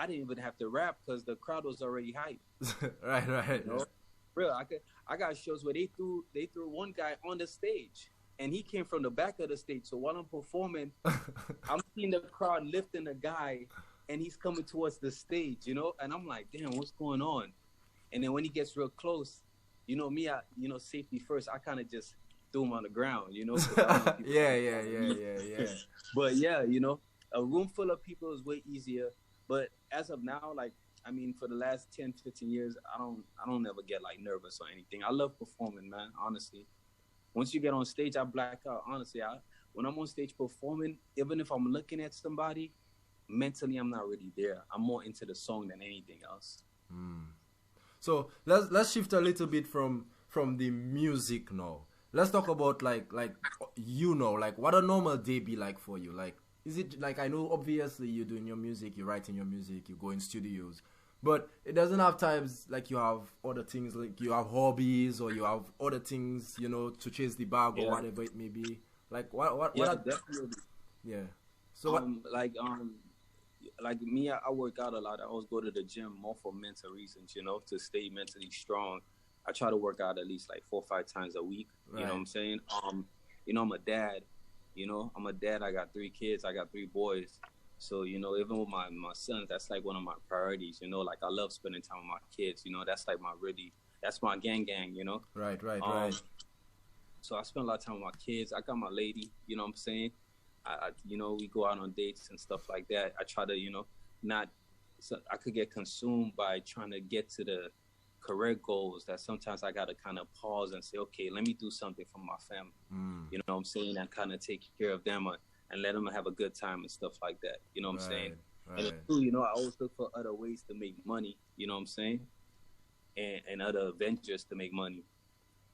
I didn't even have to rap because the crowd was already hyped. Right, right. You know, real. I got shows where they threw one guy on the stage, and he came from the back of the stage. So while I'm performing, I'm seeing the crowd lifting a guy, and he's coming towards the stage. And I'm like, damn, what's going on? And then when he gets real close, me, safety first. I kind of just threw him on the ground. 'Cause I don't want people Yeah, to yeah, follow yeah, me. yeah, yeah. But yeah, a room full of people is way easier. But as of now, like, I mean, for the last 10, 15 years, I don't ever get like nervous or anything. I love performing, man, honestly. Once you get on stage, I black out. Honestly, when I'm on stage performing, even if I'm looking at somebody, mentally I'm not really there. I'm more into the song than anything else. So let's shift a little bit from the music now. Let's talk about like like what a normal day be like for you. Like, is it like, I know obviously you're doing your music, you're writing your music, you go in studios, but it doesn't have times like you have other things, like you have hobbies or you have other things, to chase the bag or Yeah. whatever it may be. Like what Yeah, are, definitely. yeah. So what? Like me, I work out a lot. I always go to the gym more for mental reasons, to stay mentally strong. I try to work out at least like 4 or 5 times a week. You know Right. what I'm saying? I'm a dad. I got 3 kids. I got 3 boys. So, even with my sons, that's like one of my priorities. Like I love spending time with my kids. That's like that's my gang, Right, right, Um, right. So I spend a lot of time with my kids. I got my lady, what I'm saying? We go out on dates and stuff like that. I try to, not, so I could get consumed by trying to get to the career goals that sometimes I got to kind of pause and say, okay, let me do something for my family. You know what I'm saying? And kind of take care of them and let them have a good time and stuff like that. You know what I'm saying? Right, And right. too, I always look for other ways to make money. You know what I'm saying? And other ventures to make money.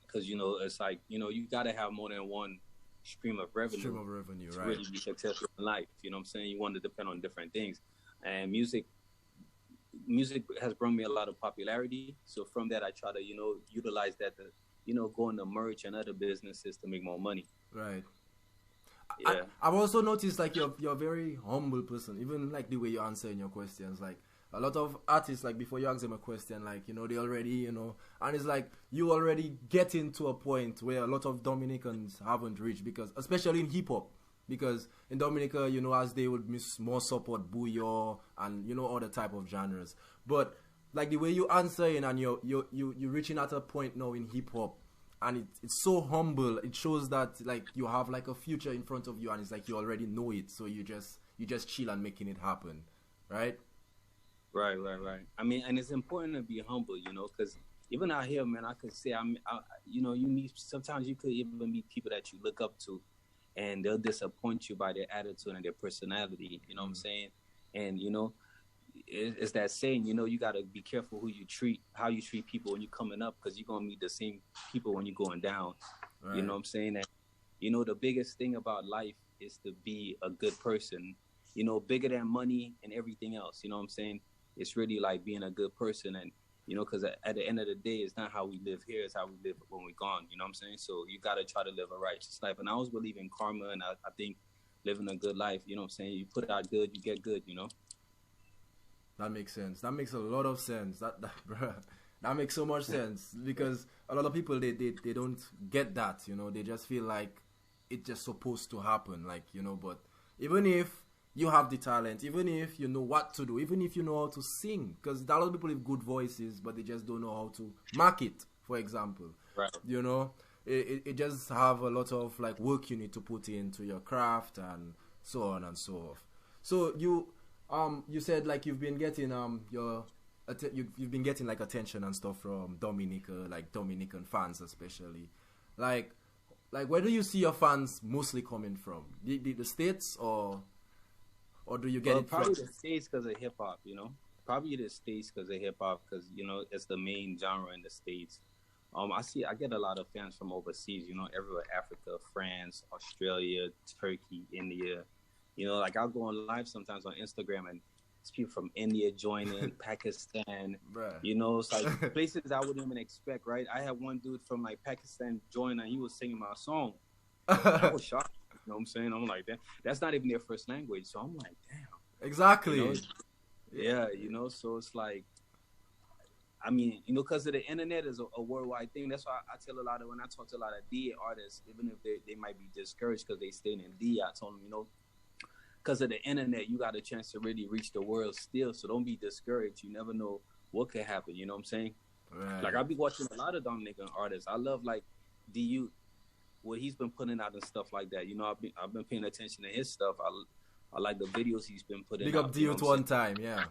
Because, it's like, you got to have more than one stream of revenue Stream of revenue, to right? really be successful in life. You know what I'm saying? You want to depend on different things. And music has brought me a lot of popularity. So from that, I try to, utilize that to, go into merch and other businesses to make more money. Right. Yeah. I've also noticed like you're a very humble person, even like the way you answer in your questions. Like a lot of artists, like before you ask them a question, like they already and it's like you already getting to a point where a lot of Dominicans haven't reached, because especially in hip hop, because in Dominica, as they would miss more support bouillon and other type of genres, but like the way you answering and you're reaching at a point now in hip hop, and it's so humble. It shows that like you have like a future in front of you, and it's like you already know it, so you just chill and making it happen, right? Right. I mean, and it's important to be humble, because even out here, man, I could say you meet, sometimes you could even meet people that you look up to, and they'll disappoint you by their attitude and their personality. You know what I'm saying? And it's that saying, you got to be careful how you treat people when you're coming up, because you're gonna meet the same people when you're going down. Right. You know what I'm saying? And the biggest thing about life is to be a good person. Bigger than money and everything else. You know what I'm saying? It's really like being a good person, and because at the end of the day, it's not how we live here, it's how we live when we're gone. You know what I'm saying? So you got to try to live a righteous life. And I always believe in karma, and I think living a good life, you know what I'm saying? You put out good, you get good, That makes sense. That makes a lot of sense. Bruh, that makes so much sense, because a lot of people they don't get that. They just feel like it's just supposed to happen, like But even if you have the talent, even if you know what to do, even if you know how to sing, because a lot of people have good voices, but they just don't know how to market, for example. Right. It just have a lot of like work you need to put into your craft and so on and so forth. So you said like you've been getting you've been getting like attention and stuff from Dominica, like Dominican fans especially. Like where do you see your fans mostly coming from? The States, or do you get it from? Probably the States because of hip hop, Probably the States because of hip hop, because it's the main genre in the States. I get a lot of fans from overseas, everywhere: Africa, France, Australia, Turkey, India. Like I'll go on live sometimes on Instagram, and it's people from India joining, Pakistan. Bruh. It's like places I wouldn't even expect, right? I had one dude from like Pakistan join, and he was singing my song. I was shocked. You know what I'm saying? I'm like, that's not even their first language. So I'm like, damn. Exactly. Yeah, you know, so it's like, I mean, you know, because of the internet is a worldwide thing. That's why I tell a lot of, when I talk to a lot of DA artists, even if they might be discouraged because they stay in DA, I told them, you know, because of the internet, you got a chance to really reach the world still. So don't be discouraged. You never know what could happen. You know what I'm saying? Right. Like, I'll be watching a lot of Dominican artists. I love, like, DU, what he's been putting out and stuff like that. You know, I've been paying attention to his stuff. I like the videos he's been putting Big out. up DU one time, yeah.